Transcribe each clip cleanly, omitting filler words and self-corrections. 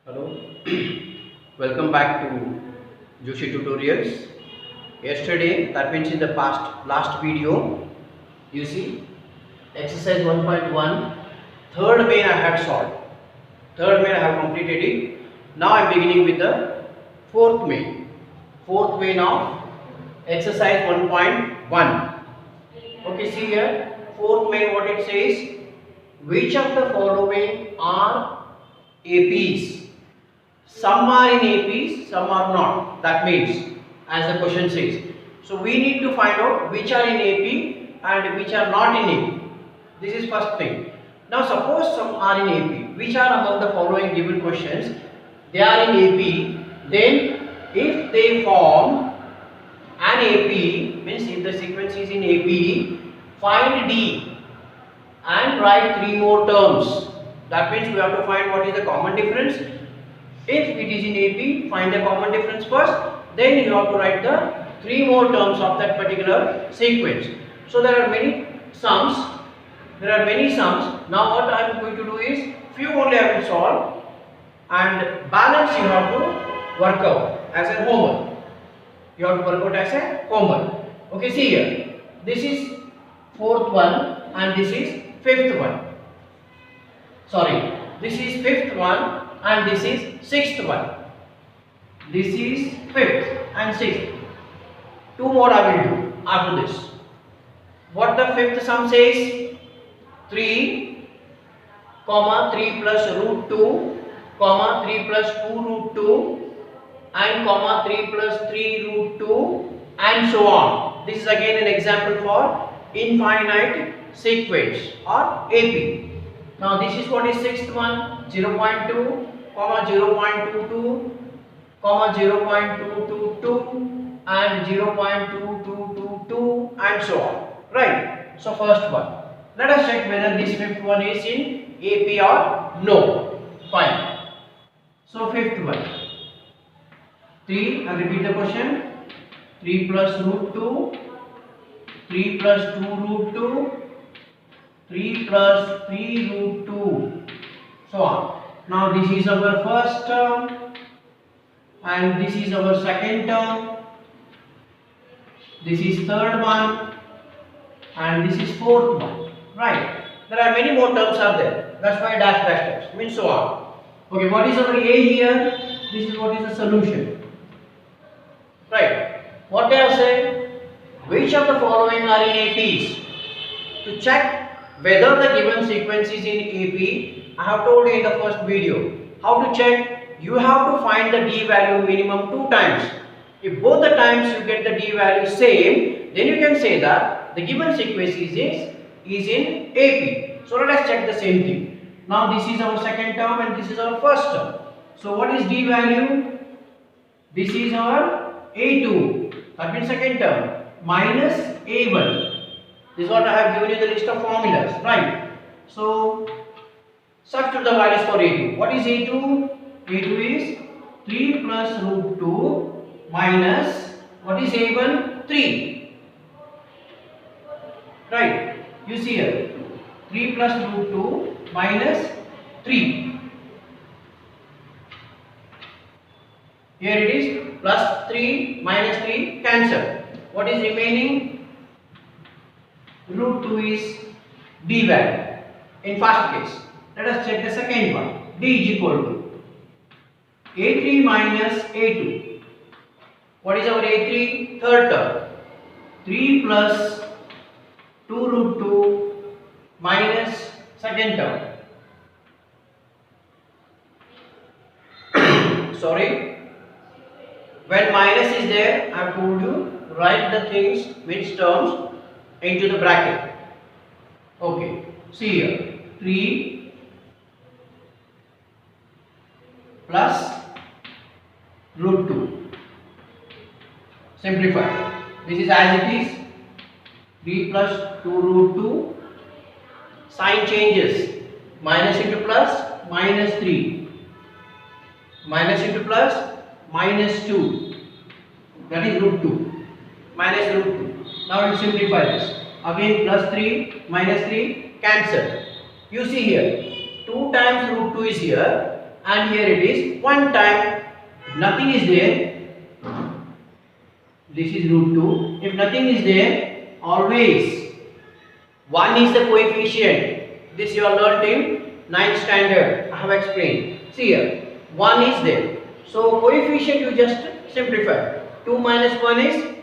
Hello, welcome back to Joshi Tutorials. Yesterday, that means in the last video, you see exercise 1.1, third main I had solved. Third main I have completed it. Now I am beginning with the fourth main. Fourth main of exercise 1.1. Okay, see here, fourth main what it says, which of the following are APs? Some are in APs, some are not. That means, as the question says. So we need to find out which are in AP and which are not in AP. This is first thing. Now suppose some are in AP. Which are among the following given questions? They are in AP. Then if they form an AP, means if the sequence is in AP, find D and write three more terms. That means we have to find what is the common difference. If it is in AP, find the common difference first, then you have to write the three more terms of that particular sequence. So there are many sums. Now what I am going to do is, few only I will solve and balance you have to work out as a homework. You have to work out as a homework. Okay, see here. This is fourth one and this is fifth one. Sorry, this is fifth one and this is sixth one. This is fifth and sixth. Two more I will do after this. What the fifth sum says? 3, 3 plus root 2, 3 plus 2 root 2 and 3 plus 3 root 2 and so on. This is again an example for infinite sequence or AP. Now this is what is sixth one, 0.2, 0.22, 0.222 and 0.2222 and so on. Right. So first one. Let us check whether this fifth one is in AP or no. Fine. So fifth one. 3, I repeat the question. 3 plus root 2, 3 plus 2 root 2, 3 plus 3 root 2, so on. Now this is our first term and this is our second term. This is third one and this is fourth one. Right. There are many more terms are there. That's why dash dash dash means so on. Okay, what is our A here? This is what is the solution. Right. What they have said? Which of the following are in APs? To check whether the given sequence is in AP, I have told you in the first video. How to check? You have to find the D value minimum 2 times. If both the times you get the D value same, then you can say that the given sequence is in AP. So let us check the same thing. Now this is our second term and this is our first term. So what is D value? This is our A2, that means second term, minus A1. This is what I have given you the list of formulas, right? So substitute the values for A2. What is A2? A2 is 3 plus root 2 minus, what is A1? 3. Right? You see here, 3 plus root 2 minus 3. Here it is plus 3 minus 3 cancel. What is remaining? Root 2 is D value in first case. Let us check the second one. D is equal to A3 minus A2. What is our A3? Third term. 3 plus 2 root 2 minus second term. Sorry. When minus is there, I have told you, write the things, which terms into the bracket. Okay, see here, 3 plus root 2. Simplify. This is as it is. 3 plus 2 root 2. Sign changes. Minus into plus, minus 3. Minus into plus, minus 2. That is root 2. Minus root 2. Now we simplify this. Again plus 3, minus 3, cancel. You see here, 2 times root 2 is here and here it is 1 time. If nothing is there, this is root 2. If nothing is there, always 1 is the coefficient. This you have learnt in 9th standard. I have explained. See here, 1 is there. So coefficient you just simplify. 2 minus 1 is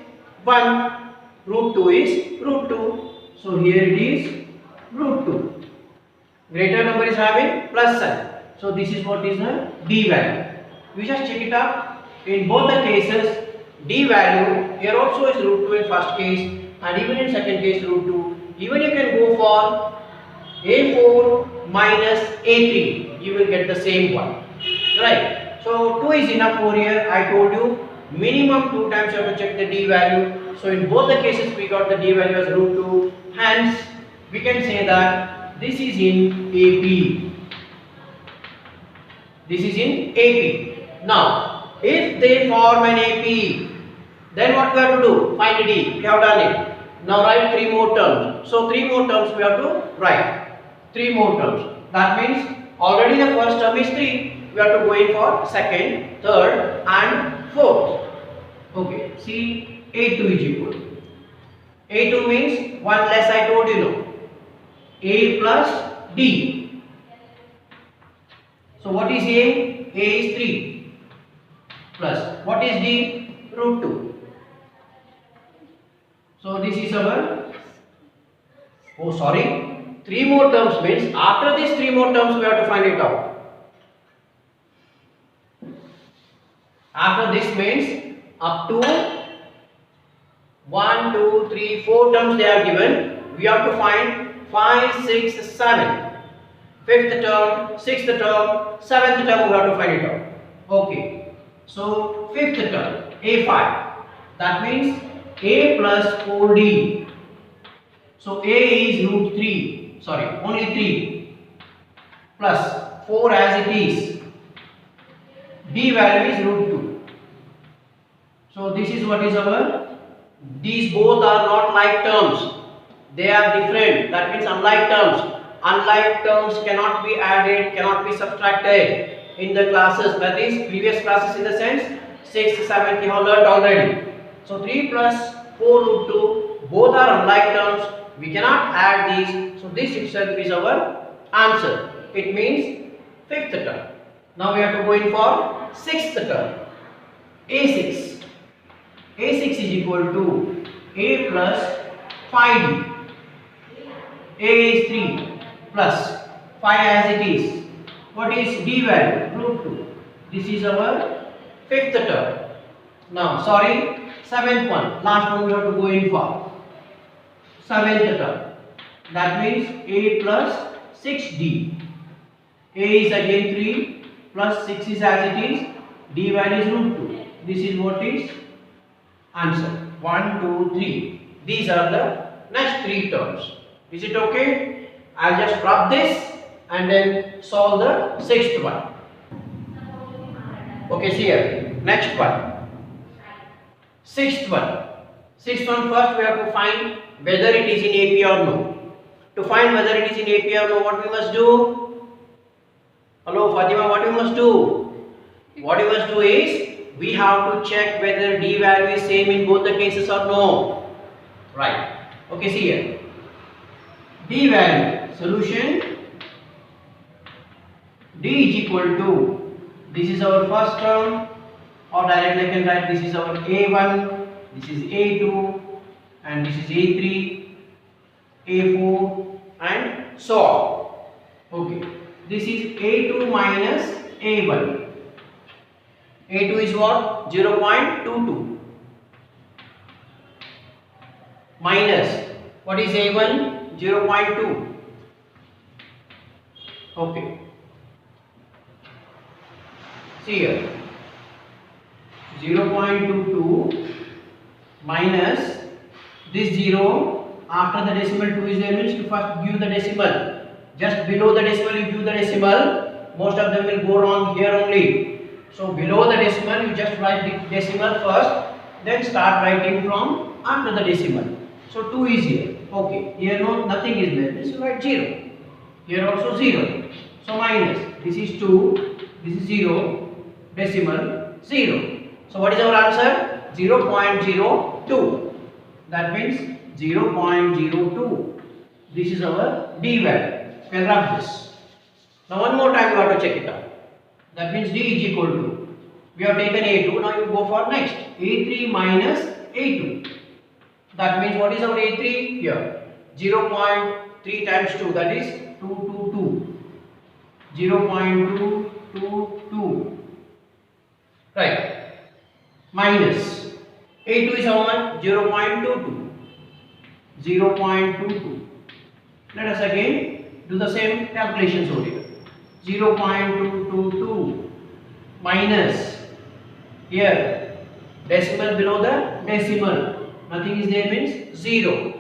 1. Root 2 is root 2. So here it is root 2. Greater number is having plus sign. So this is what is the D value. You just check it up. In both the cases, D value here also is root 2 in first case and even in second case root 2. Even you can go for A4 minus A3. You will get the same one. Right. So 2 is enough for here. I told you minimum 2 times you have to check the D value. So in both the cases we got the D value as root 2. Hence we can say that this is in AP. This is in AP. Now if they form an AP, then what we have to do? Find D. We have done it. Now write 3 more terms. So 3 more terms we have to write. 3 more terms. That means already the first term is 3. We have to go in for second, third and fourth. Okay. See, A2 is equal. A2 means 1 less, I told you no. A plus D. So what is A? A is 3 plus what is D? Root 2. So this is our, 3 more terms means after these 3 more terms we have to find it out. After this means up to 1, 2, 3, 4 terms they are given. We have to find 5, 6, 7. 5th term, 6th term, 7th term we have to find it out. Okay. So 5th term, A5. That means A plus 4D. So A is root 3. Sorry, only 3 plus 4 as it is. D value is root 2. So this is what is our. These both are not like terms. They are different. That means unlike terms. Unlike terms cannot be added, cannot be subtracted in the classes. That is previous classes in the sense 6th, 7th you have learned already. So 3 plus 4 root 2 both are unlike terms. We cannot add these. So this itself is our answer. It means 5th term. Now we have to go in for 6th term. A6. A6 is equal to A plus 5D. A is 3 plus 5 as it is. What is D value? Root 2. This is our 5th term. Now, 7th one. Last one we have to go in for 7th term. That means A plus 6D. A is again 3 plus 6 is as it is. D value is root 2. This is what is answer. 1, 2, 3. These are the next 3 terms. Is it okay? I'll just rub this and then solve the 6th one. Okay, see here. Next one. 6th one. 6th one, first we have to find whether it is in AP or no. To find whether it is in AP or no, what we must do? Hello Fatima, what we must do? What we must do is we have to check whether D value is same in both the cases or no. Right. Okay, see here. D value, solution D is equal to, this is our first term, or directly I can write this is our A1, this is A2 and this is A3, A4 and so on. Okay. This is A2 minus A1. A2 is what? 0.22 minus what is A1? 0.2. Okay. See here. 0.22 minus this 0 after the decimal 2 is there means you first give the decimal. Just below the decimal you give the decimal. Most of them will go wrong here only. So below the decimal you just write the decimal first, then start writing from after the decimal. So 2 is here. Okay. Here no nothing is there. This is write 0. Here also 0. So minus. This is 2. This is 0, decimal 0. So what is our answer? 0.02. That means 0.02. This is our D value. You can rub this. Now one more time you have to check it out. That means D is equal to, we have taken A2, now you go for next. A3 minus A2. That means what is our A3 here? 0.3 times 2, that is 222. 0.222. Right. Minus A2 is how much? 0.22. 0.22. Let us again do the same calculations over here. 0.222 minus here decimal below the decimal. Nothing is there means 0.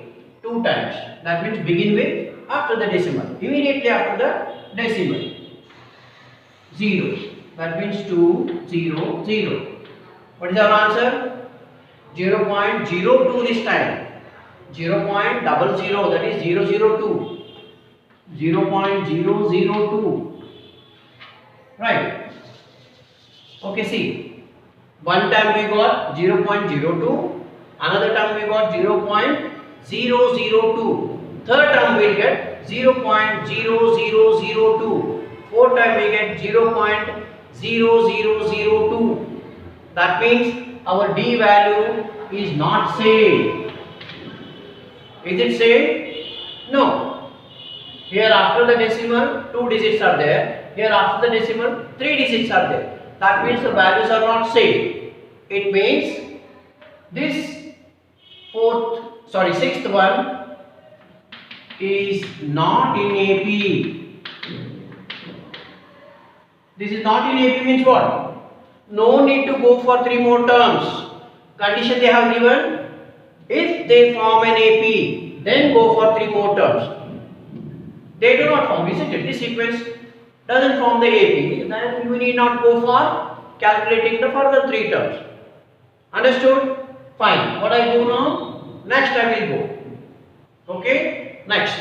2 times. That means begin with after the decimal. Immediately after the decimal. 0. That means 2, 0, 0. What is our answer? 0.02 this time. 0.00, that is 002. 0.002. Right. Okay, see. One time we got 0.02. Another time we got 0.002. Third time we get 0.0002. Fourth time we get 0.0002. That means our D value is not same. Is it same? No. Here after the decimal 2 digits are there. Here after the decimal 3 digits are there. That means the values are not same. It means this sixth one is not in AP. This is not in AP means what? No need to go for 3 more terms. Condition they have given. If they form an AP, then go for 3 more terms. They do not form, isn't it? This sequence doesn't form the AP. Then you need not go for calculating the further 3 terms. Understood? Fine. What I do now? Next I will go. Okay? Next.